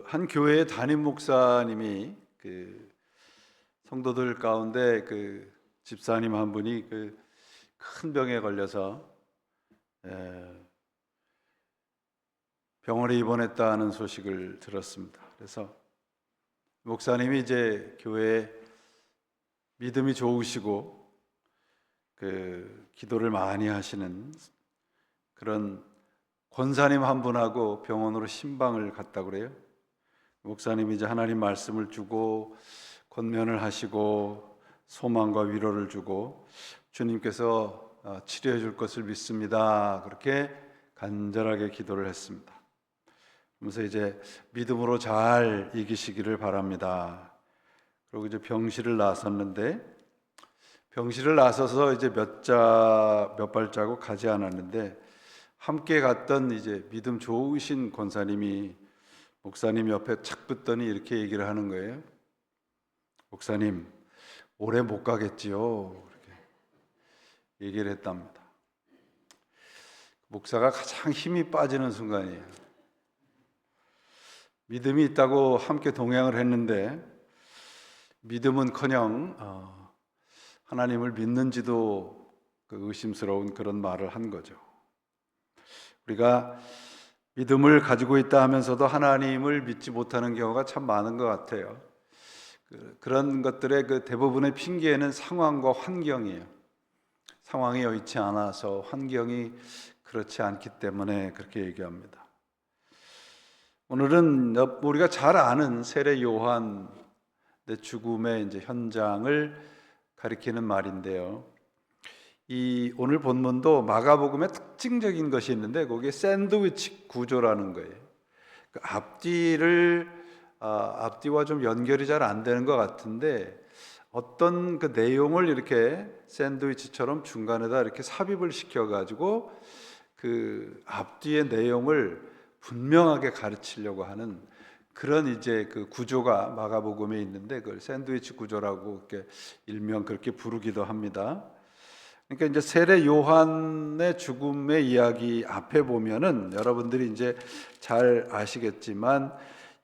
한 교회의 담임 목사님이 성도들 가운데 집사님 한 분이 큰 병에 걸려서 병원에 입원했다는 소식을 들었습니다. 그래서 목사님이 이제 교회에 믿음이 좋으시고 기도를 많이 하시는 그런 권사님 한 분하고 병원으로 신방을 갔다고 그래요. 목사님이 이제 하나님 말씀을 주고 권면을 하시고 소망과 위로를 주고 주님께서 치료해 줄 것을 믿습니다. 그렇게 간절하게 기도를 했습니다. 그러면서 이제 믿음으로 잘 이기시기를 바랍니다. 그리고 이제 병실을 나섰는데, 병실을 나서서 이제 몇 발자국 가지 않았는데 함께 갔던 이제 믿음 좋으신 권사님이 목사님 옆에 착 붙더니 이렇게 얘기를 하는 거예요. 목사님, 오래 못 가겠지요. 이렇게 얘기를 했답니다. 목사가 가장 힘이 빠지는 순간이에요. 믿음이 있다고 함께 동행을 했는데 믿음은커녕 하나님을 믿는지도 의심스러운 그런 말을 한 거죠. 우리가 믿음을 가지고 있다 하면서도 하나님을 믿지 못하는 경우가 참 많은 것 같아요. 그런 것들의 대부분의 핑계는 상황과 환경이에요. 상황이 여의치 않아서, 환경이 그렇지 않기 때문에 그렇게 얘기합니다. 오늘은 우리가 잘 아는 세례 요한의 죽음의 이제 현장을 가리키는 말인데요. 오늘 본문도 마가복음의 특징적인 것이 있는데 거기에 샌드위치 구조라는 거예요. 앞뒤와 좀 연결이 잘 안 되는 것 같은데 어떤 내용을 이렇게 샌드위치처럼 중간에다 이렇게 삽입을 시켜가지고 앞뒤의 내용을 분명하게 가르치려고 하는 그런 이제 구조가 마가복음에 있는데 그걸 샌드위치 구조라고 이렇게 일명 그렇게 부르기도 합니다. 그러니까 이제 세례 요한의 죽음의 이야기 앞에 보면은 여러분들이 이제 잘 아시겠지만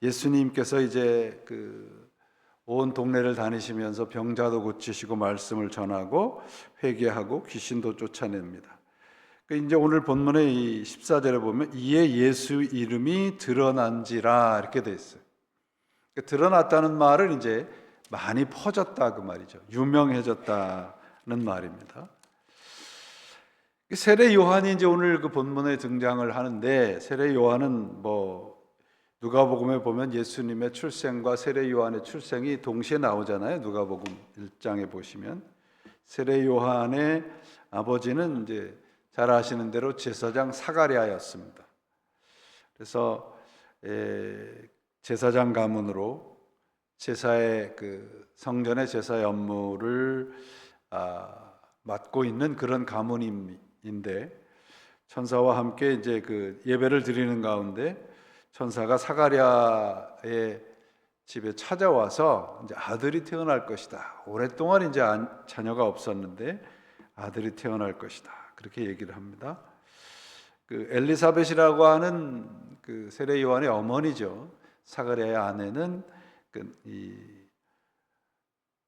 예수님께서 이제 온 동네를 다니시면서 병자도 고치시고 말씀을 전하고 회개하고 귀신도 쫓아냅니다. 이제 오늘 본문의 이 14절에 보면 이에 예수 이름이 드러난지라 이렇게 돼 있어요. 드러났다는 말은 이제 많이 퍼졌다 그 말이죠. 유명해졌다는 말입니다. 세례 요한이 이제 오늘 본문에 등장을 하는데 세례 요한은 누가복음에 보면 예수님의 출생과 세례 요한의 출생이 동시에 나오잖아요. 누가복음 1장에 보시면 세례 요한의 아버지는 이제 잘 아시는 대로 제사장 사가랴였습니다. 그래서 제사장 가문으로 제사의 성전의 제사 업무를 맡고 있는 그런 가문인데 천사와 함께 이제 예배를 드리는 가운데 천사가 사가랴의 집에 찾아와서 이제 아들이 태어날 것이다. 오랫동안 이제 자녀가 없었는데 아들이 태어날 것이다. 그렇게 얘기를 합니다. 엘리사벳이라고 하는 세례 요한의 어머니죠. 사가랴의 아내는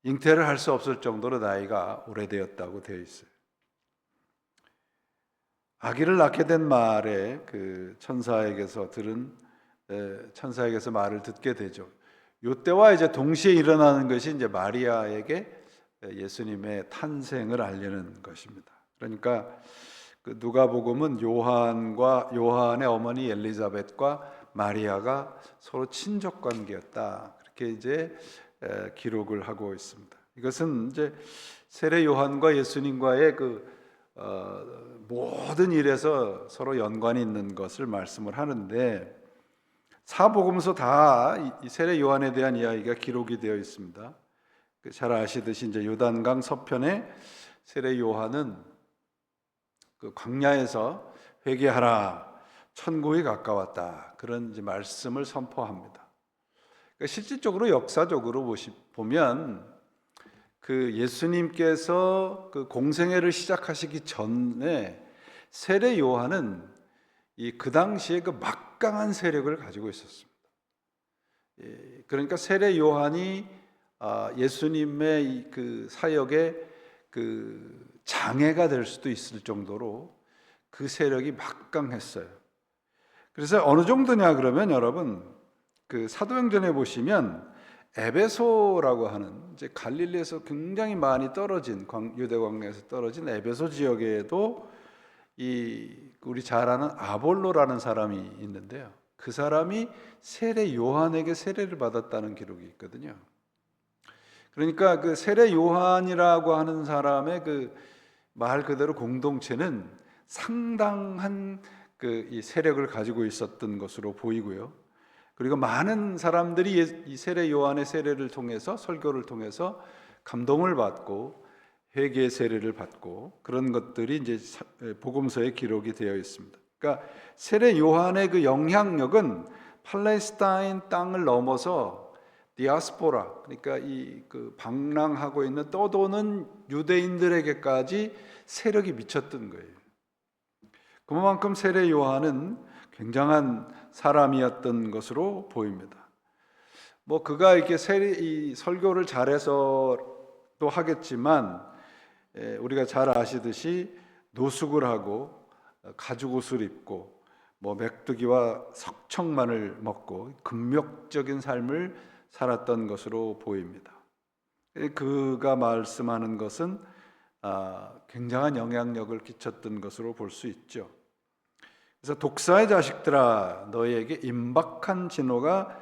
잉태를 할 수 없을 정도로 나이가 오래되었다고 되어 있어요. 아기를 낳게 된 말에 천사에게서 말을 듣게 되죠. 이때와 이제 동시에 일어나는 것이 이제 마리아에게 예수님의 탄생을 알리는 것입니다. 그러니까 누가복음은 요한의 어머니 엘리사벳과 마리아가 서로 친족 관계였다. 그렇게 이제 기록을 하고 있습니다. 이것은 이제 세례 요한과 예수님과의 모든 일에서 서로 연관이 있는 것을 말씀을 하는데 사복음서 다 이 세례 요한에 대한 이야기가 기록이 되어 있습니다. 잘 아시듯이 이제 요단강 서편에 세례 요한은 광야에서 회개하라, 천국이 가까웠다 그런 이제 말씀을 선포합니다. 그러니까 실질적으로 역사적으로 보면 예수님께서 공생애를 시작하시기 전에 세례 요한은 그 당시에 막강한 세력을 가지고 있었습니다. 그러니까 세례 요한이 예수님의 그 사역에 그 장애가 될 수도 있을 정도로 그 세력이 막강했어요. 그래서 어느 정도냐 그러면 여러분, 그 사도행전에 보시면 에베소라고 하는 이제 갈릴리에서 굉장히 많이 떨어진 유대 광야에서 떨어진 에베소 지역에도 우리 잘 아는 아볼로라는 사람이 있는데요. 그 사람이 세례 요한에게 세례를 받았다는 기록이 있거든요. 그러니까 그 세례 요한이라고 하는 사람의 그 말 그대로 공동체는 상당한 이 세력을 가지고 있었던 것으로 보이고요. 그리고 많은 사람들이 이 세례 요한의 세례를 통해서, 설교를 통해서 감동을 받고 회개의 세례를 받고 그런 것들이 이제 복음서에 기록이 되어 있습니다. 그러니까 세례 요한의 그 영향력은 팔레스타인 땅을 넘어서 디아스포라, 그러니까 그 방랑하고 있는 떠도는 유대인들에게까지 세력이 미쳤던 거예요. 그만큼 세례 요한은 굉장한 사람이었던 것으로 보입니다. 뭐 그가 이렇게 이 설교를 잘해서도 하겠지만, 우리가 잘 아시듯이 노숙을 하고 가죽 옷을 입고 뭐 메뚜기와 석청만을 먹고 금욕적인 삶을 살았던 것으로 보입니다. 그가 말씀하는 것은 굉장한 영향력을 끼쳤던 것으로 볼 수 있죠. 그래서 독사의 자식들아, 너희에게 임박한 진노가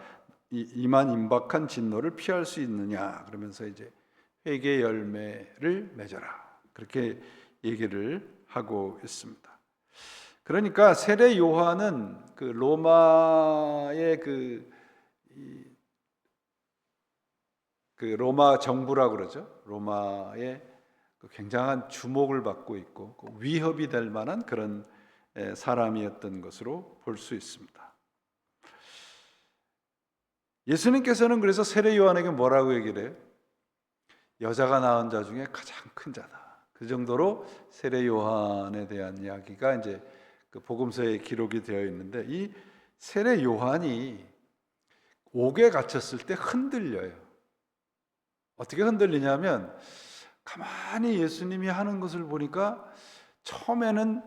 임한 임박한 진노를 피할 수 있느냐, 그러면서 이제 회개의 열매를 맺어라, 그렇게 얘기를 하고 있습니다. 그러니까 세례 요한은 그 로마의 그 로마 정부라고 그러죠. 로마의 굉장한 주목을 받고 있고 위협이 될 만한 그런 사람이었던 것으로 볼 수 있습니다. 예수님께서는 그래서 세례 요한에게 뭐라고 얘기를 해요? 여자가 낳은 자 중에 가장 큰 자다. 그 정도로 세례 요한에 대한 이야기가 이제 그 복음서에 기록이 되어 있는데, 이 세례 요한이 옥에 갇혔을 때 흔들려요. 어떻게 흔들리냐면, 가만히 예수님이 하는 것을 보니까 처음에는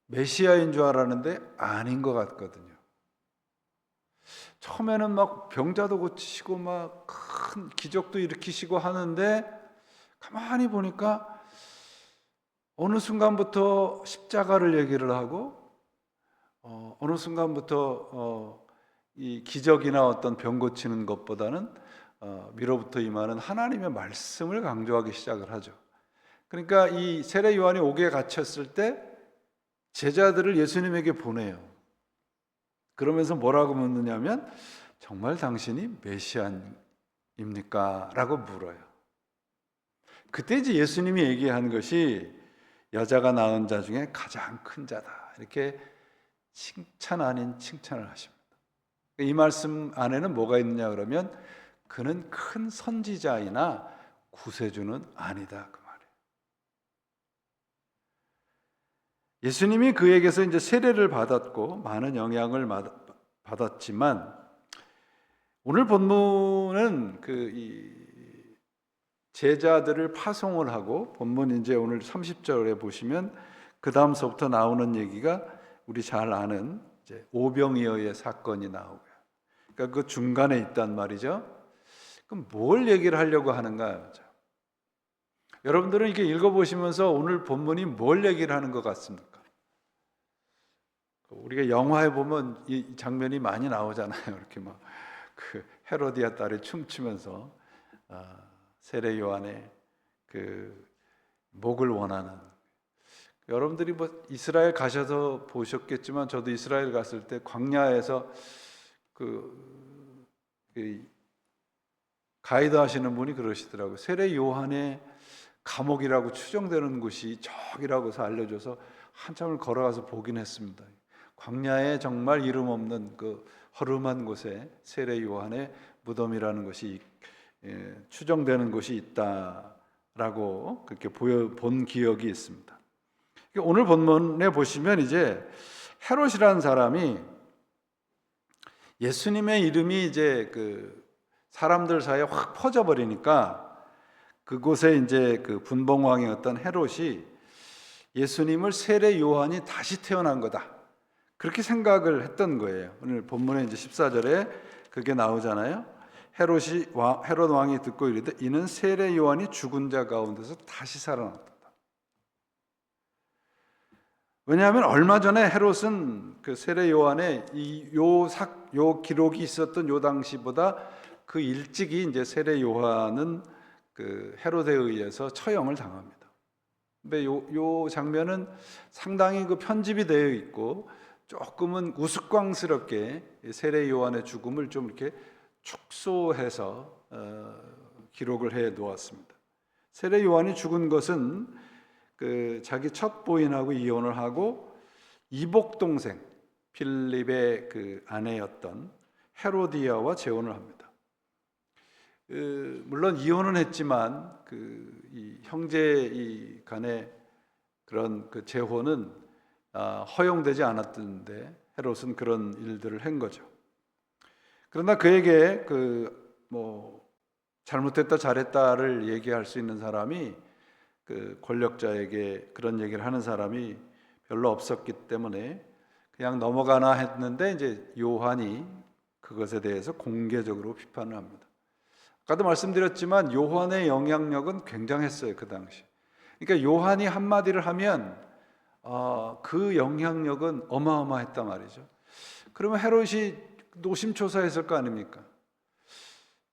메시아인 줄 알았는데 아닌 것 같거든요. 처음에는 막 병자도 고치시고 막 큰 기적도 일으키시고 하는데, 가만히 보니까 어느 순간부터 십자가를 얘기를 하고 어느 순간부터 이 기적이나 어떤 병 고치는 것보다는 위로부터 임하는 하나님의 말씀을 강조하기 시작을 하죠. 그러니까 이 세례 요한이 옥에 갇혔을 때 제자들을 예수님에게 보내요. 그러면서 뭐라고 묻느냐면, 정말 당신이 메시아입니까? 라고 물어요. 그때 이제 예수님이 얘기한 것이 여자가 낳은 자 중에 가장 큰 자다, 이렇게 칭찬 아닌 칭찬을 하십니다. 이 말씀 안에는 뭐가 있느냐 그러면, 그는 큰 선지자이나 구세주는 아니다, 그 말이에요. 예수님이 그에게서 이제 세례를 받았고 많은 영향을 받았지만, 오늘 본문은 이 제자들을 파송을 하고, 본문 이제 오늘 30절에 보시면 그 다음서부터 나오는 얘기가 우리 잘 아는 이제 오병이어의 사건이 나오고요. 그러니까 그 중간에 있단 말이죠. 그럼 뭘 얘기를 하려고 하는가? 여러분들은 이렇게 읽어보시면서 오늘 본문이 뭘 얘기를 하는 것 같습니까? 우리가 영화에 보면 이 장면이 많이 나오잖아요. 이렇게 막 그 헤로디아 딸이 춤추면서 세례 요한의 그 목을 원하는. 여러분들이 뭐 이스라엘 가셔서 보셨겠지만, 저도 이스라엘 갔을 때 광야에서 그 가이드 하시는 분이 그러시더라고요. 세례 요한의 감옥이라고 추정되는 곳이 저기라고 해서 알려줘서 한참을 걸어가서 보긴 했습니다. 광야에 정말 이름 없는 그 허름한 곳에 세례 요한의 무덤이라는 것이 추정되는 곳이 있다라고 그렇게 본 기억이 있습니다. 오늘 본문에 보시면 이제 헤롯이라는 사람이 예수님의 이름이 이제 그 사람들 사이에 확 퍼져 버리니까 그곳에 이제 그 분봉왕이었던 헤롯이 예수님을 세례 요한이 다시 태어난 거다, 그렇게 생각을 했던 거예요. 오늘 본문에 이제 14절에 그게 나오잖아요. 헤롯 왕이 듣고 이르되 이는 세례 요한이 죽은 자 가운데서 다시 살아났다. 왜냐하면 얼마 전에 헤롯은 그 세례 요한의 요 기록이 있었던 요 당시보다 그 일찍이 이제 세례 요한은 그 헤롯에 의해서 처형을 당합니다. 근데 요 장면은 상당히 그 편집이 되어 있고 조금은 우스꽝스럽게 세례 요한의 죽음을 좀 이렇게 축소해서 기록을 해 놓았습니다. 세례 요한이 죽은 것은 그 자기 첫 부인하고 이혼을 하고 이복 동생 필립의 그 아내였던 헤로디아와 재혼을 합니다. 물론 이혼은 했지만 이 형제 간의 그런 그 재혼은 허용되지 않았던데 헤롯은 그런 일들을 한 거죠. 그러나 그에게 뭐 잘못했다 잘했다를 얘기할 수 있는 사람이 그 권력자에게 그런 얘기를 하는 사람이 별로 없었기 때문에 그냥 넘어가나 했는데 이제 요한이 그것에 대해서 공개적으로 비판을 합니다. 아까도 말씀드렸지만 요한의 영향력은 굉장했어요, 그 당시. 그러니까 요한이 한마디를 하면 그 영향력은 어마어마했단 말이죠. 그러면 헤롯이 노심초사했을 거 아닙니까?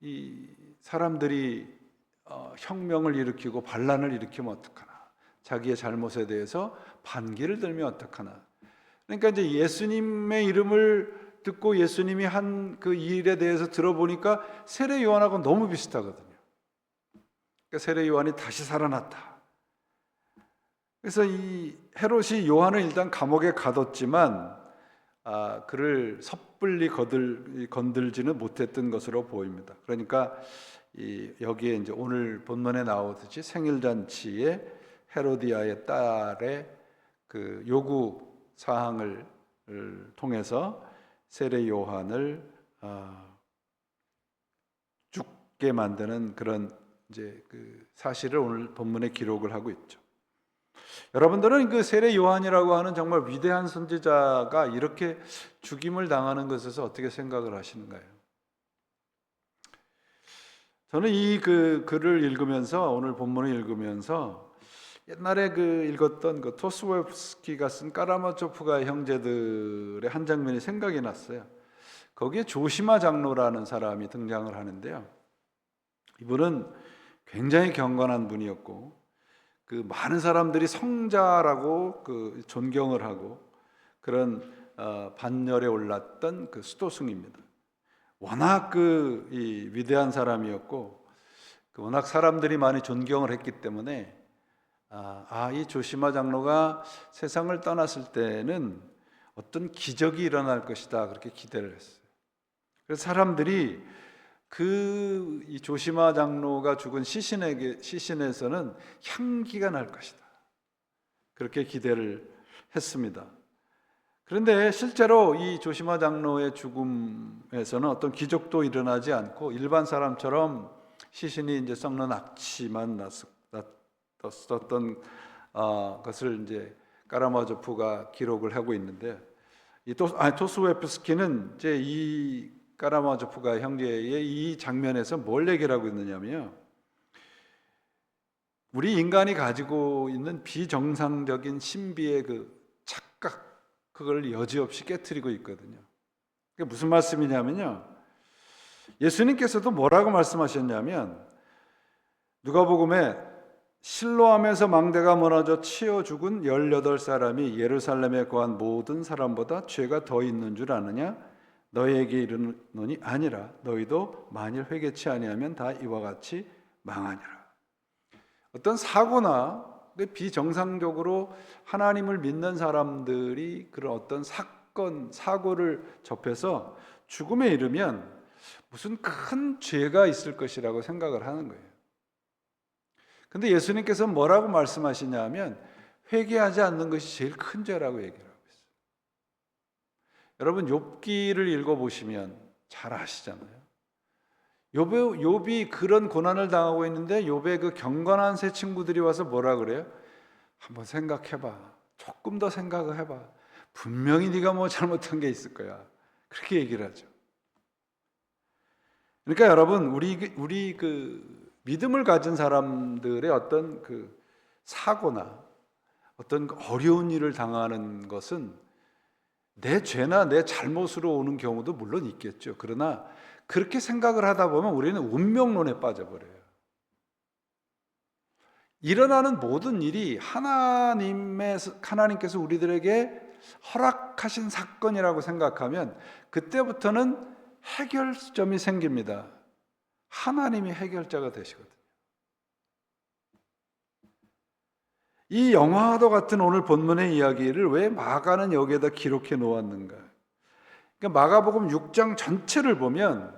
이 사람들이 혁명을 일으키고 반란을 일으키면 어떡하나, 자기의 잘못에 대해서 반기를 들면 어떡하나. 그러니까 이제 예수님의 이름을 듣고 예수님이 한 그 일에 대해서 들어보니까 세례 요한하고 너무 비슷하거든요. 그러니까 세례 요한이 다시 살아났다. 그래서 이 헤롯이 요한을 일단 감옥에 가뒀지만 그를 섣불리 건들지는 못했던 것으로 보입니다. 그러니까 여기에 이제 오늘 본문에 나오듯이 생일잔치에 헤로디아의 딸의 그 요구 사항을 통해서 세례 요한을 죽게 만드는 그런 이제 그 사실을 오늘 본문에 기록을 하고 있죠. 여러분들은 그 세례 요한이라고 하는 정말 위대한 선지자가 이렇게 죽임을 당하는 것에서 어떻게 생각을 하시는가요? 저는 이 글을 읽으면서, 오늘 본문을 읽으면서 옛날에 읽었던 그 토스웨프스키가 쓴 까라마초프가의 형제들의 한 장면이 생각이 났어요. 거기에 조시마 장로라는 사람이 등장을 하는데요. 이분은 굉장히 경건한 분이었고 그 많은 사람들이 성자라고 존경을 하고 그런 반열에 올랐던 그 수도승입니다. 워낙 이 위대한 사람이었고 워낙 사람들이 많이 존경을 했기 때문에 이 조시마 장로가 세상을 떠났을 때는 어떤 기적이 일어날 것이다, 그렇게 기대를 했어요. 그래서 사람들이 이 조시마 장로가 죽은 시신에서는 향기가 날 것이다, 그렇게 기대를 했습니다. 그런데 실제로 이 조시마 장로의 죽음에서는 어떤 기적도 일어나지 않고 일반 사람처럼 시신이 이제 썩는 악취만 났었던 것을 이제 까라마조프가 기록을 하고 있는데, 토스웨프스키는 이제 이 까라마조프가 형제의 이 장면에서 뭘 얘기를 하고 있느냐면요, 우리 인간이 가지고 있는 비정상적인 신비의 착각, 그걸 여지없이 깨트리고 있거든요. 그게 무슨 말씀이냐면요, 예수님께서도 뭐라고 말씀하셨냐면 누가복음에 실로암에서 망대가 무너져 치여 죽은 18사람이 예루살렘에 거한 모든 사람보다 죄가 더 있는 줄 아느냐? 너희에게 이르노니 아니라 너희도 만일 회개치 아니하면 다 이와 같이 망하니라. 어떤 사고나 비정상적으로 하나님을 믿는 사람들이 그런 어떤 사고를 접해서 죽음에 이르면 무슨 큰 죄가 있을 것이라고 생각을 하는 거예요. 근데 예수님께서 뭐라고 말씀하시냐면 회개하지 않는 것이 제일 큰 죄라고 얘기를 하고 있어요. 여러분 욥기를 읽어보시면 잘 아시잖아요. 욥이 그런 고난을 당하고 있는데 욥의 그 경건한 세 친구들이 와서 뭐라 그래요? 한번 생각해봐. 조금 더 생각을 해봐. 분명히 네가 뭐 잘못한 게 있을 거야. 그렇게 얘기를 하죠. 그러니까 여러분 우리 그 믿음을 가진 사람들의 어떤 그 사고나 어떤 어려운 일을 당하는 것은 내 죄나 내 잘못으로 오는 경우도 물론 있겠죠. 그러나 그렇게 생각을 하다 보면 우리는 운명론에 빠져버려요. 일어나는 모든 일이 하나님께서 우리들에게 허락하신 사건이라고 생각하면 그때부터는 해결점이 생깁니다. 하나님이 해결자가 되시거든요. 이 영화와도 같은 오늘 본문의 이야기를 왜 마가는 여기에다 기록해 놓았는가? 그러니까 마가복음 6장 전체를 보면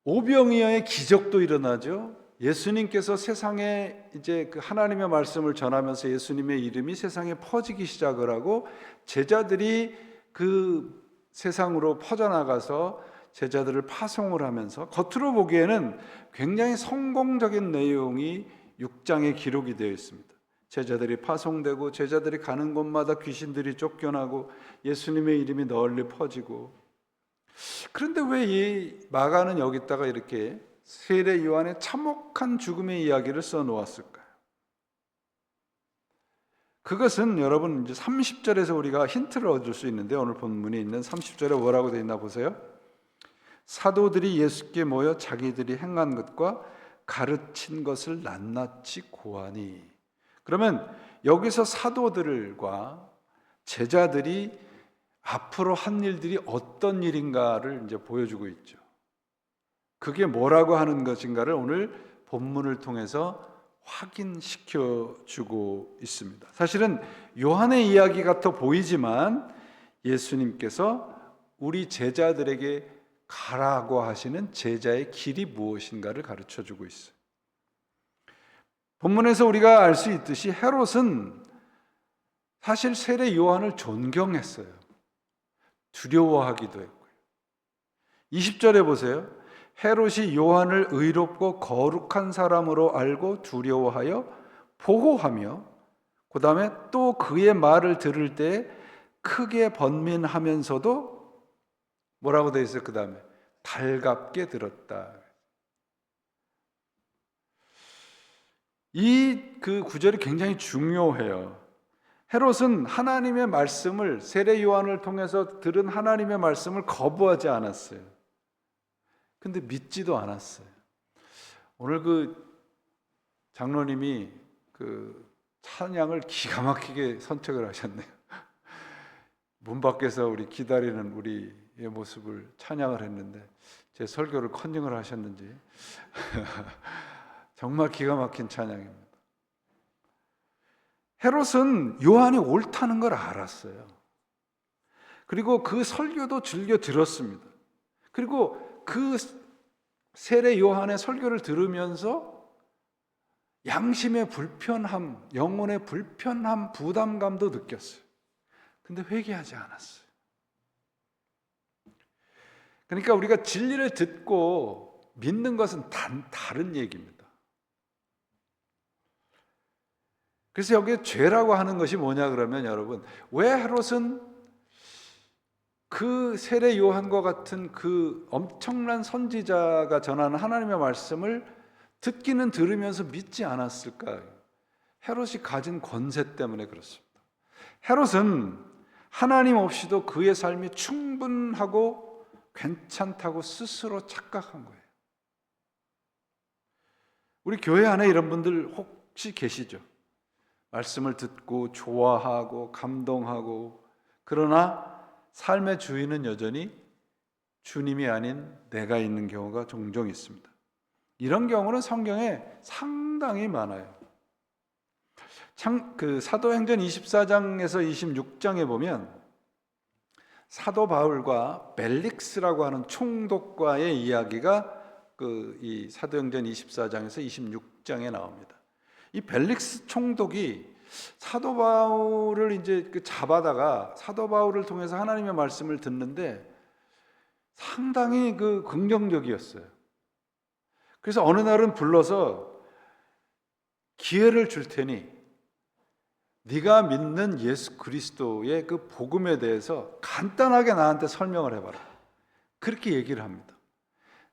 오병이어의 기적도 일어나죠. 예수님께서 세상에 이제 그 하나님의 말씀을 전하면서 예수님의 이름이 세상에 퍼지기 시작을 하고 제자들이 그 세상으로 퍼져나가서 제자들을 파송을 하면서 겉으로 보기에는 굉장히 성공적인 내용이 6장에 기록이 되어 있습니다. 제자들이 파송되고 제자들이 가는 곳마다 귀신들이 쫓겨나고 예수님의 이름이 널리 퍼지고. 그런데 왜 이 마가는 여기다가 이렇게 세례 요한의 참혹한 죽음의 이야기를 써놓았을까요? 그것은 여러분 이제 30절에서 우리가 힌트를 얻을 수 있는데 오늘 본문에 있는 30절에 뭐라고 되어 있나 보세요. 사도들이 예수께 모여 자기들이 행한 것과 가르친 것을 낱낱이 고하니. 그러면 여기서 사도들과 제자들이 앞으로 한 일들이 어떤 일인가를 이제 보여주고 있죠. 그게 뭐라고 하는 것인가를 오늘 본문을 통해서 확인시켜 주고 있습니다. 사실은 요한의 이야기 같아 보이지만 예수님께서 우리 제자들에게 가라고 하시는 제자의 길이 무엇인가를 가르쳐 주고 있어요. 본문에서 우리가 알 수 있듯이 헤롯은 사실 세례 요한을 존경했어요. 두려워하기도 했고요. 20절에 보세요. 헤롯이 요한을 의롭고 거룩한 사람으로 알고 두려워하여 보호하며 그 다음에 또 그의 말을 들을 때 크게 번민하면서도 뭐라고 되어 있어요? 그 다음에 달갑게 들었다. 이 그 구절이 굉장히 중요해요. 헤롯은 하나님의 말씀을 세례 요한을 통해서 들은 하나님의 말씀을 거부하지 않았어요. 근데 믿지도 않았어요. 오늘 그 장로님이 그 찬양을 기가 막히게 선택을 하셨네요. 문 밖에서 우리 기다리는 우리의 모습을 찬양을 했는데 제 설교를 컨닝을 하셨는지 정말 기가 막힌 찬양입니다. 헤롯은 요한이 옳다는 걸 알았어요. 그리고 그 설교도 즐겨 들었습니다. 그리고 그 세례 요한의 설교를 들으면서 양심의 불편함, 영혼의 불편함, 부담감도 느꼈어요. 근데 회개하지 않았어요. 그러니까 우리가 진리를 듣고 믿는 것은 다른 얘기입니다. 그래서 여기에 죄라고 하는 것이 뭐냐 그러면 여러분, 왜 헤롯은 그 세례 요한과 같은 그 엄청난 선지자가 전하는 하나님의 말씀을 듣기는 들으면서 믿지 않았을까? 헤롯이 가진 권세 때문에 그렇습니다. 헤롯은 하나님 없이도 그의 삶이 충분하고 괜찮다고 스스로 착각한 거예요. 우리 교회 안에 이런 분들 혹시 계시죠? 말씀을 듣고 좋아하고 감동하고 그러나 삶의 주인은 여전히 주님이 아닌 내가 있는 경우가 종종 있습니다. 이런 경우는 성경에 상당히 많아요. 그 사도행전 24장에서 26장에 보면 사도 바울과 벨릭스라고 하는 총독과의 이야기가 이 사도행전 24장에서 26장에 나옵니다. 이 벨릭스 총독이 사도 바울을 이제 잡아다가 사도 바울을 통해서 하나님의 말씀을 듣는데 상당히 긍정적이었어요. 그래서 어느 날은 불러서 기회를 줄 테니 네가 믿는 예수 그리스도의 그 복음에 대해서 간단하게 나한테 설명을 해봐라. 그렇게 얘기를 합니다.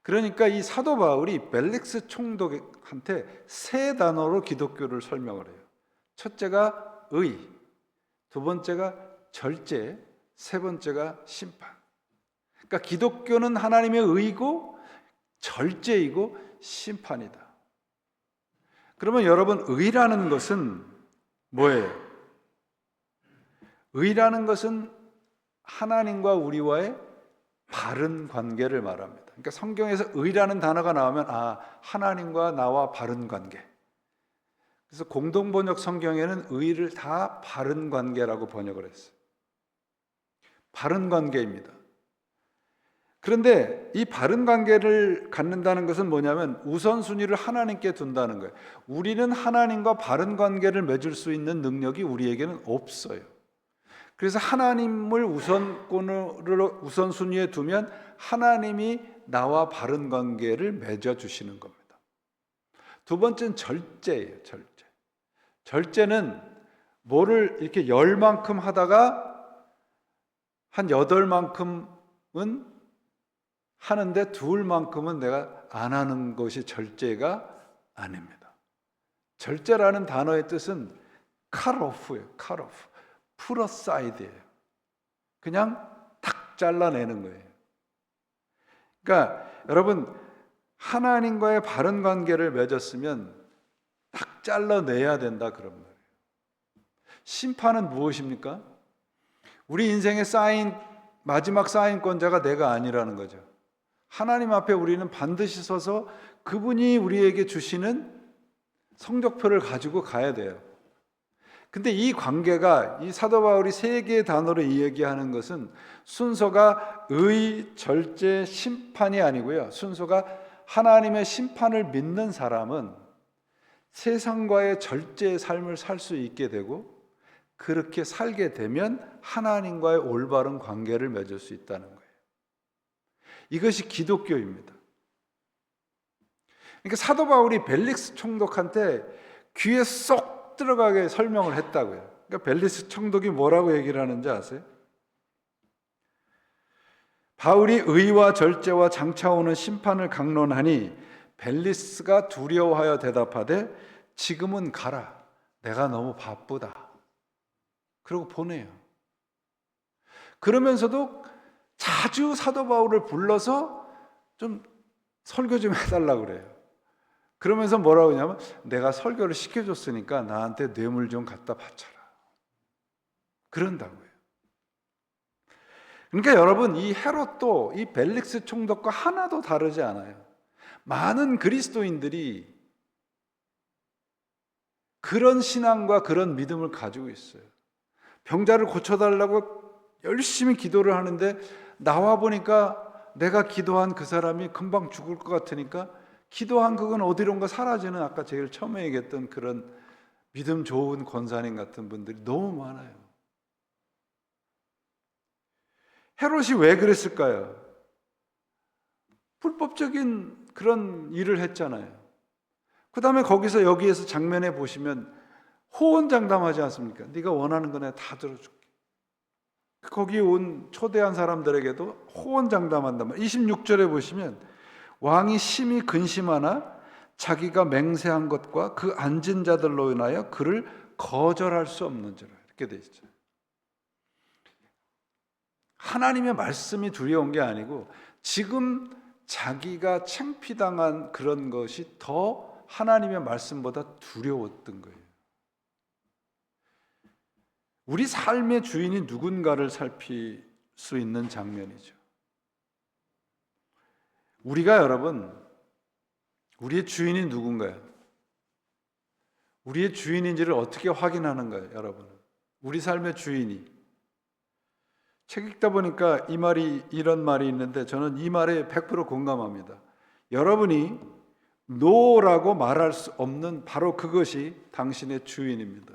그러니까 이 사도 바울이 벨릭스 총독한테 세 단어로 기독교를 설명을 해요. 첫째가 의, 두 번째가 절제, 세 번째가 심판. 그러니까 기독교는 하나님의 의고 절제이고 심판이다. 그러면 여러분, 의라는 것은 뭐예요? 의라는 것은 하나님과 우리와의 바른 관계를 말합니다. 그러니까 성경에서 의라는 단어가 나오면 하나님과 나와 바른 관계. 그래서 공동번역 성경에는 의를 다 바른 관계라고 번역을 했어요. 바른 관계입니다. 그런데 이 바른 관계를 갖는다는 것은 뭐냐면 우선순위를 하나님께 둔다는 거예요. 우리는 하나님과 바른 관계를 맺을 수 있는 능력이 우리에게는 없어요. 그래서 하나님을 우선순위에 두면 하나님이 나와 바른 관계를 맺어주시는 겁니다. 두 번째는 절제예요. 절제는 뭐를 이렇게 10만큼 하다가 한 8만큼은 하는데 2만큼은 내가 안 하는 것이 절제가 아닙니다. 절제라는 단어의 뜻은 cut off예요. cut off. put aside예요. 그냥 탁 잘라내는 거예요. 그러니까 여러분, 하나님과의 바른 관계를 맺었으면 딱 잘라내야 된다 그런 말이에요. 심판은 무엇입니까? 우리 인생에 마지막 사인권자가 내가 아니라는 거죠. 하나님 앞에 우리는 반드시 서서 그분이 우리에게 주시는 성적표를 가지고 가야 돼요. 근데 이 관계가 이 사도 바울이 세 개의 단어로 이야기하는 것은 순서가 의, 절제, 심판이 아니고요. 순서가 하나님의 심판을 믿는 사람은 세상과의 절제의 삶을 살 수 있게 되고 그렇게 살게 되면 하나님과의 올바른 관계를 맺을 수 있다는 거예요. 이것이 기독교입니다. 그러니까 사도 바울이 벨릭스 총독한테 귀에 쏙 들어가게 설명을 했다고요. 그러니까 벨릭스 총독이 뭐라고 얘기를 하는지 아세요? 바울이 의와 절제와 장차 오는 심판을 강론하니 벨리스가 두려워하여 대답하되 지금은 가라. 내가 너무 바쁘다. 그러고 보내요. 그러면서도 자주 사도 바울을 불러서 좀 설교 좀 해달라고 그래요. 그러면서 뭐라고 하냐면 내가 설교를 시켜줬으니까 나한테 뇌물 좀 갖다 바쳐라. 그런다고요. 그러니까 여러분, 이 헤롯도 이 벨릭스 총독과 하나도 다르지 않아요. 많은 그리스도인들이 그런 신앙과 그런 믿음을 가지고 있어요. 병자를 고쳐달라고 열심히 기도를 하는데 나와 보니까 내가 기도한 그 사람이 금방 죽을 것 같으니까 기도한 그건 어디론가 사라지는, 아까 제일 처음에 얘기했던 그런 믿음 좋은 권사님 같은 분들이 너무 많아요. 헤롯이 왜 그랬을까요? 불법적인 그런 일을 했잖아요. 그 다음에 여기에서 장면에 보시면 호언장담하지 않습니까? 네가 원하는 거 내가 다 들어줄게. 거기 온 초대한 사람들에게도 호언장담한단 말이에요. 26절에 보시면 왕이 심히 근심하나 자기가 맹세한 것과 그 앉은 자들로 인하여 그를 거절할 수 없는지라, 이렇게 돼 있죠. 하나님의 말씀이 두려운 게 아니고 지금 자기가 창피당한 그런 것이 더 하나님의 말씀보다 두려웠던 거예요. 우리 삶의 주인이 누군가를 살필 수 있는 장면이죠. 우리가 여러분, 우리의 주인이 누군가요? 우리의 주인인지를 어떻게 확인하는가요, 여러분? 우리 삶의 주인이. 책 읽다 보니까 이런 말이 있는데 저는 이 말에 100% 공감합니다. 여러분이 노라고 말할 수 없는 바로 그것이 당신의 주인입니다.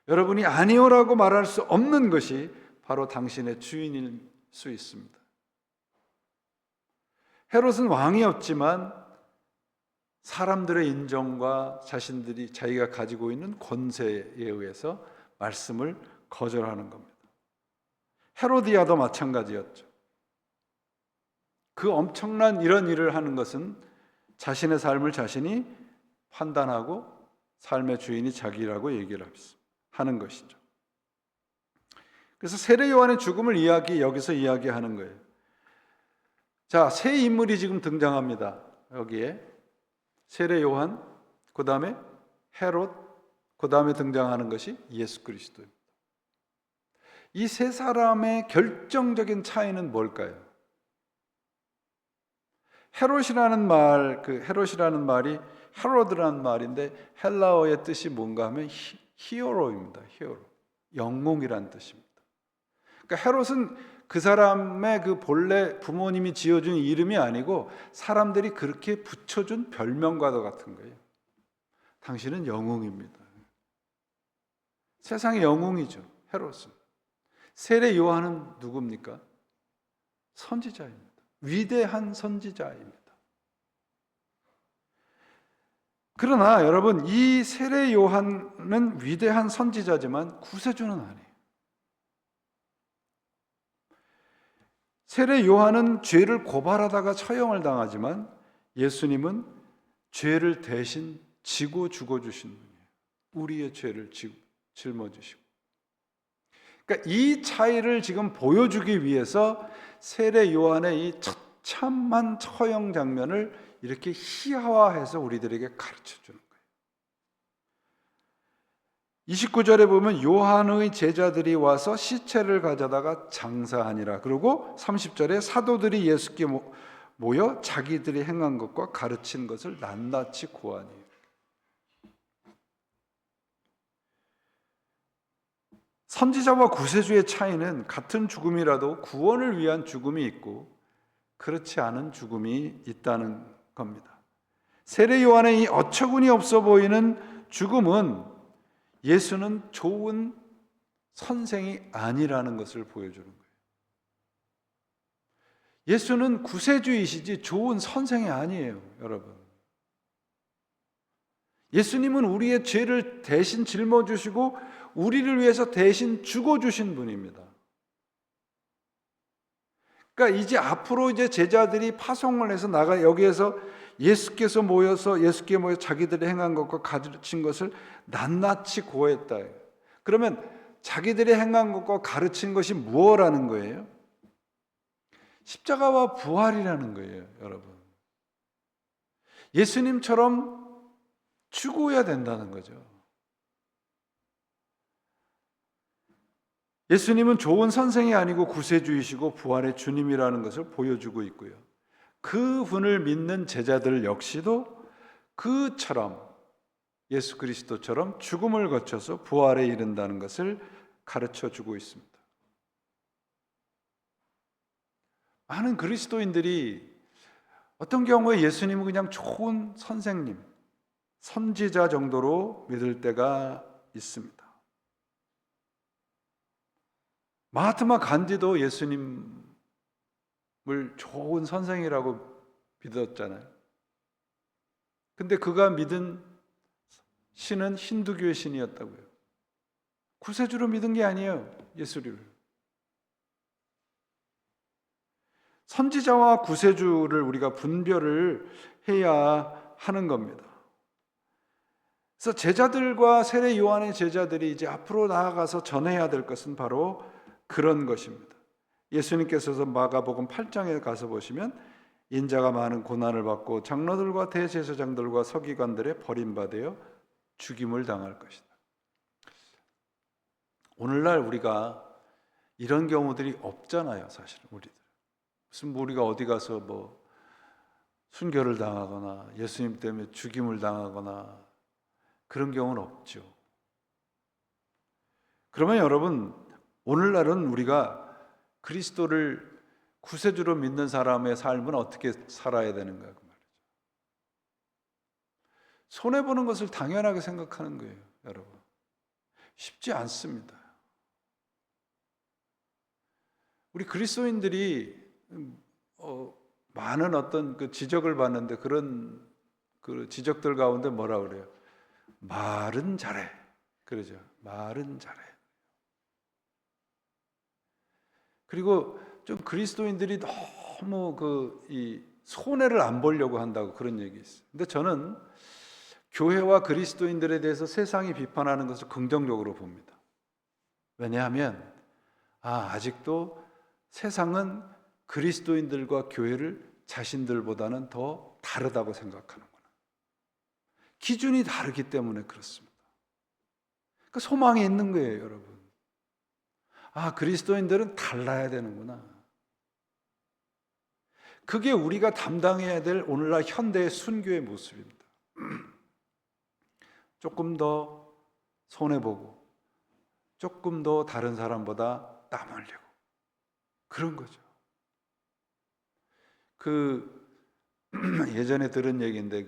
여러분이 아니오라고 말할 수 없는 것이 바로 당신의 주인일 수 있습니다. 헤롯은 왕이었지만 사람들의 인정과 자기가 가지고 있는 권세에 의해서 말씀을 거절하는 겁니다. 헤로디아도 마찬가지였죠. 그 엄청난 이런 일을 하는 것은 자신의 삶을 자신이 판단하고 삶의 주인이 자기라고 얘기를 하는 것이죠. 그래서 세례 요한의 죽음을 여기서 이야기하는 거예요. 자, 새 인물이 지금 등장합니다. 여기에 세례 요한, 그 다음에 헤롯, 그 다음에 등장하는 것이 예수 그리스도입니다. 이 세 사람의 결정적인 차이는 뭘까요? 헤롯이라는 말이 헤로드라는 말인데 헬라어의 뜻이 뭔가 하면 히어로입니다. 히어로, 영웅이란 뜻입니다. 그러니까 헤롯은 그 사람의 그 본래 부모님이 지어준 이름이 아니고 사람들이 그렇게 붙여준 별명과도 같은 거예요. 당신은 영웅입니다. 세상의 영웅이죠, 헤롯은. 세례 요한은 누굽니까? 선지자입니다. 위대한 선지자입니다. 그러나 여러분, 이 세례 요한은 위대한 선지자지만 구세주는 아니에요. 세례 요한은 죄를 고발하다가 처형을 당하지만 예수님은 죄를 대신 지고 죽어주신 분이에요. 우리의 죄를 짊어지시고. 그러니까 이 차이를 지금 보여주기 위해서 세례 요한의 이 처참한 처형 장면을 이렇게 희화화해서 우리들에게 가르쳐주는 거예요. 29절에 보면 요한의 제자들이 와서 시체를 가져다가 장사하니라. 그리고 30절에 사도들이 예수께 모여 자기들이 행한 것과 가르친 것을 낱낱이 고하니. 선지자와 구세주의 차이는 같은 죽음이라도 구원을 위한 죽음이 있고 그렇지 않은 죽음이 있다는 겁니다. 세례 요한의 이 어처구니 없어 보이는 죽음은 예수는 좋은 선생이 아니라는 것을 보여주는 거예요. 예수는 구세주이시지 좋은 선생이 아니에요, 여러분. 예수님은 우리의 죄를 대신 짊어지시고 우리를 위해서 대신 죽어주신 분입니다. 그러니까 이제 앞으로 제자들이 파송을 해서 여기에서 예수께 모여 자기들이 행한 것과 가르친 것을 낱낱이 고했다. 그러면 자기들이 행한 것과 가르친 것이 무엇이라는 거예요? 십자가와 부활이라는 거예요, 여러분. 예수님처럼 죽어야 된다는 거죠. 예수님은 좋은 선생이 아니고 구세주이시고 부활의 주님이라는 것을 보여주고 있고요. 그 분을 믿는 제자들 역시도 그처럼 예수 그리스도처럼 죽음을 거쳐서 부활에 이른다는 것을 가르쳐주고 있습니다. 많은 그리스도인들이 어떤 경우에 예수님은 그냥 좋은 선생님, 선지자 정도로 믿을 때가 있습니다. 마하트마 간디도 예수님을 좋은 선생이라고 믿었잖아요. 근데 그가 믿은 신은 힌두교의 신이었다고요. 구세주로 믿은 게 아니에요, 예수를. 선지자와 구세주를 우리가 분별을 해야 하는 겁니다. 그래서 제자들과 세례 요한의 제자들이 이제 앞으로 나아가서 전해야 될 것은 바로 그런 것입니다. 예수님께서 마가복음 8장에 가서 보시면 인자가 많은 고난을 받고 장로들과 대제사장들과 서기관들의 버림받아 죽임을 당할 것이다. 오늘날 우리가 이런 경우들이 없잖아요, 사실 우리들. 무슨 우리가 어디 가서 순교를 당하거나 예수님 때문에 죽임을 당하거나 그런 경우는 없죠. 그러면 여러분, 오늘날은 우리가 그리스도를 구세주로 믿는 사람의 삶은 어떻게 살아야 되는가 그 말이죠. 손해보는 것을 당연하게 생각하는 거예요, 여러분. 쉽지 않습니다. 우리 그리스도인들이 많은 어떤 그 지적을 받는데 그런 그 지적들 가운데 뭐라 그래요? 말은 잘해. 그러죠. 말은 잘해. 그리고 좀 그리스도인들이 너무 이 손해를 안 보려고 한다고 그런 얘기 있어요. 근데 저는 교회와 그리스도인들에 대해서 세상이 비판하는 것을 긍정적으로 봅니다. 왜냐하면 아직도 세상은 그리스도인들과 교회를 자신들보다는 더 다르다고 생각하는구나. 기준이 다르기 때문에 그렇습니다. 그러니까 소망이 있는 거예요, 여러분. 그리스도인들은 달라야 되는구나. 그게 우리가 담당해야 될 오늘날 현대의 순교의 모습입니다. 조금 더 손해보고 조금 더 다른 사람보다 땀 흘리고 그런 거죠. 예전에 들은 얘기인데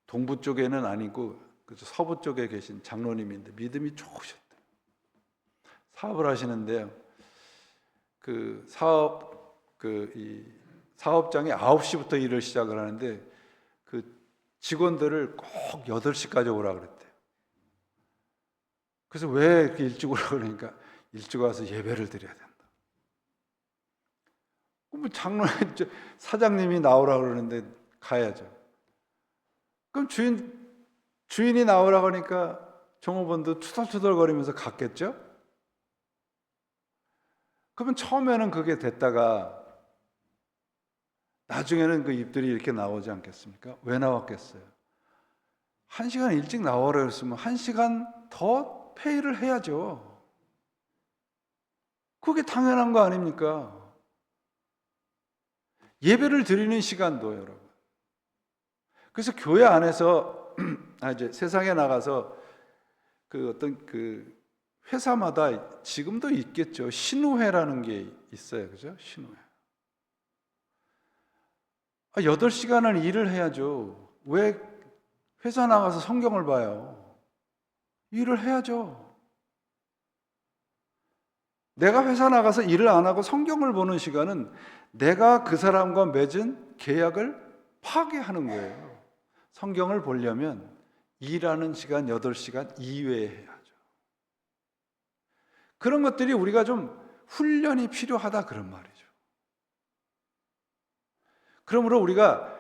동부 쪽에는 아니고 서부 쪽에 계신 장로님인데 믿음이 좋으셨대요. 사업을 하시는데요. 이 사업장에 9시부터 일을 시작을 하는데 직원들을 꼭 8시까지 오라 그랬대요. 그래서 왜 이렇게 일찍 오라 그러니까 일찍 와서 예배를 드려야 된다. 그럼 사장님이 나오라 그러는데 가야죠. 그럼 주인이 나오라 그러니까 종업원도 투덜투덜거리면서 갔겠죠? 그러면 처음에는 그게 됐다가 나중에는 그 입들이 이렇게 나오지 않겠습니까? 왜 나왔겠어요? 1시간 일찍 나오라 그랬으면 1시간 더 페이를 해야죠. 그게 당연한 거 아닙니까? 예배를 드리는 시간도 여러분. 그래서 교회 안에서 이제 세상에 나가서 회사마다 지금도 있겠죠. 신우회라는 게 있어요. 그죠? 신우회. 8시간을 일을 해야죠. 왜 회사 나가서 성경을 봐요? 일을 해야죠. 내가 회사 나가서 일을 안 하고 성경을 보는 시간은 내가 그 사람과 맺은 계약을 파괴하는 거예요. 성경을 보려면 일하는 시간 8시간 이외에 해야죠. 그런 것들이 우리가 좀 훈련이 필요하다 그런 말이죠. 그러므로 우리가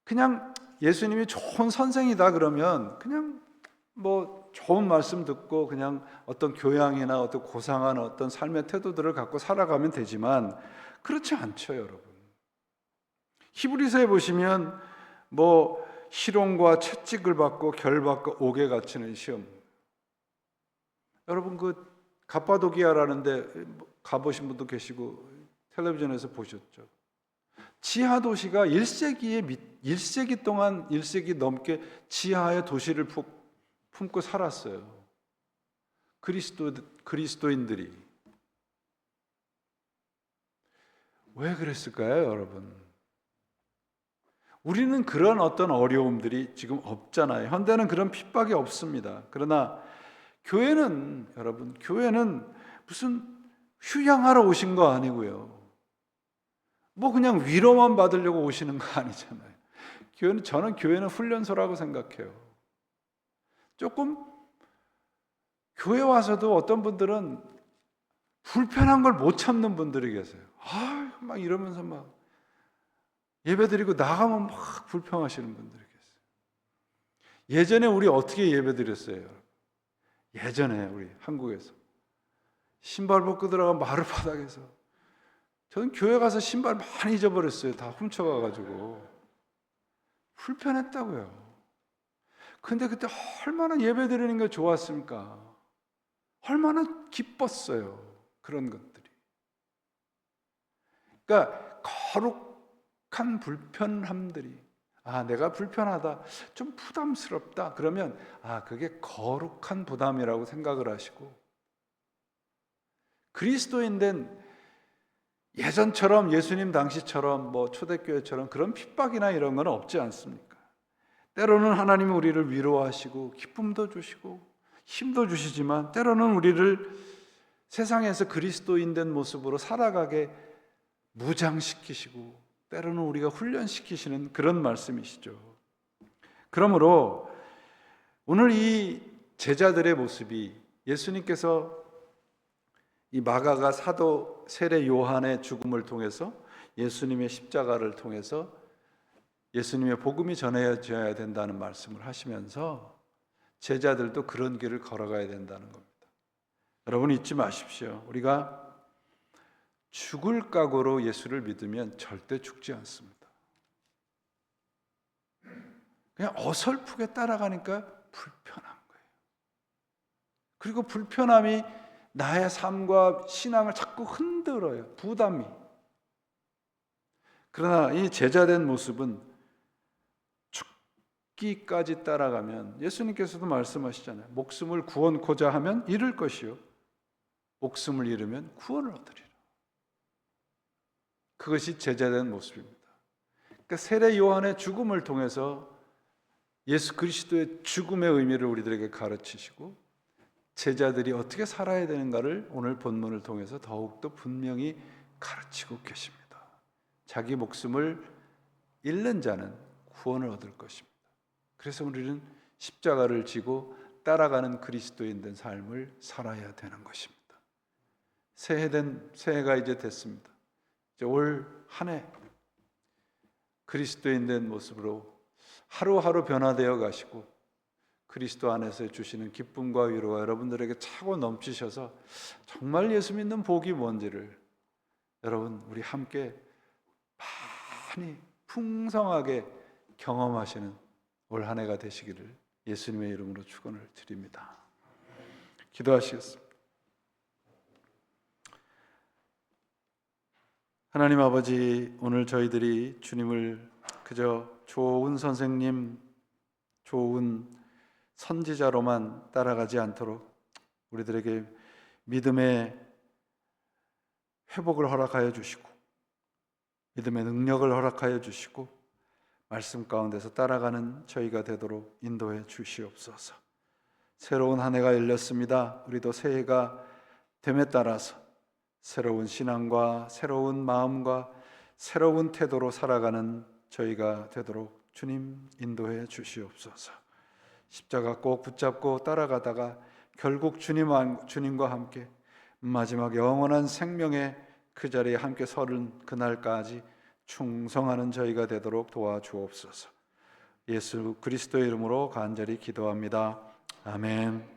그냥 예수님이 좋은 선생이다 그러면 그냥 좋은 말씀 듣고 그냥 어떤 교양이나 어떤 고상한 어떤 삶의 태도들을 갖고 살아가면 되지만 그렇지 않죠, 여러분. 히브리서에 보시면 실온과 채찍을 받고 결받고 옥에 갇히는 시험. 여러분 갑바도기아라는 데 가보신 분도 계시고 텔레비전에서 보셨죠. 지하 도시가 1세기 동안 1세기 넘게 지하의 도시를 품고 살았어요. 그리스도인들이. 왜 그랬을까요, 여러분? 우리는 그런 어떤 어려움들이 지금 없잖아요. 현대는 그런 핍박이 없습니다. 그러나 교회는 무슨 휴양하러 오신 거 아니고요. 그냥 위로만 받으려고 오시는 거 아니잖아요. 저는 교회는 훈련소라고 생각해요. 조금 교회 와서도 어떤 분들은 불편한 걸 못 참는 분들이 계세요. 막 이러면서 막 예배드리고 나가면 막 불평하시는 분들이 계세요. 예전에 우리 어떻게 예배드렸어요? 예전에 우리 한국에서 신발 벗고 들어가 마룻바닥에서 저는 교회 가서 신발 많이 잊어버렸어요. 다 훔쳐가가지고 불편했다고요. 근데 그때 얼마나 예배 드리는 게 좋았습니까? 얼마나 기뻤어요. 그런 것들이. 그러니까 거룩한 불편함들이 내가 불편하다, 좀 부담스럽다 그러면 그게 거룩한 부담이라고 생각을 하시고 그리스도인된 예전처럼 예수님 당시처럼 초대교회처럼 그런 핍박이나 이런 건 없지 않습니까? 때로는 하나님이 우리를 위로하시고 기쁨도 주시고 힘도 주시지만 때로는 우리를 세상에서 그리스도인 된 모습으로 살아가게 무장시키시고 때로는 우리가 훈련시키시는 그런 말씀이시죠. 그러므로 오늘 이 제자들의 모습이 예수님께서 이 마가가 사도 세례 요한의 죽음을 통해서 예수님의 십자가를 통해서 예수님의 복음이 전해져야 된다는 말씀을 하시면서 제자들도 그런 길을 걸어가야 된다는 겁니다. 여러분 잊지 마십시오. 우리가 죽을 각오로 예수를 믿으면 절대 죽지 않습니다. 그냥 어설프게 따라가니까 불편한 거예요. 그리고 불편함이 나의 삶과 신앙을 자꾸 흔들어요. 부담이. 그러나 이 제자된 모습은 죽기까지 따라가면 예수님께서도 말씀하시잖아요. 목숨을 구원코자 하면 잃을 것이요 목숨을 잃으면 구원을 얻으리라. 그것이 제자된 모습입니다. 그러니까 세례 요한의 죽음을 통해서 예수 그리스도의 죽음의 의미를 우리들에게 가르치시고 제자들이 어떻게 살아야 되는가를 오늘 본문을 통해서 더욱더 분명히 가르치고 계십니다. 자기 목숨을 잃는 자는 구원을 얻을 것입니다. 그래서 우리는 십자가를 지고 따라가는 그리스도인 된 삶을 살아야 되는 것입니다. 새해가 이제 됐습니다. 이제 올 한 해 그리스도인 된 모습으로 하루하루 변화되어 가시고 그리스도 안에서 주시는 기쁨과 위로가 여러분들에게 차고 넘치셔서 정말 예수 믿는 복이 뭔지를 여러분 우리 함께 많이 풍성하게 경험하시는 올 한 해가 되시기를 예수님의 이름으로 축원을 드립니다. 기도하시겠습니다. 하나님 아버지, 오늘 저희들이 주님을 그저 좋은 선생님, 좋은 선지자로만 따라가지 않도록 우리들에게 믿음의 회복을 허락하여 주시고 믿음의 능력을 허락하여 주시고 말씀 가운데서 따라가는 저희가 되도록 인도해 주시옵소서. 새로운 한 해가 열렸습니다. 우리도 새해가 됨에 따라서 새로운 신앙과 새로운 마음과 새로운 태도로 살아가는 저희가 되도록 주님 인도해 주시옵소서. 십자가 꼭 붙잡고 따라가다가 결국 주님과 함께 마지막 영원한 생명의 그 자리에 함께 서는 그날까지 충성하는 저희가 되도록 도와주옵소서. 예수 그리스도의 이름으로 간절히 기도합니다. 아멘.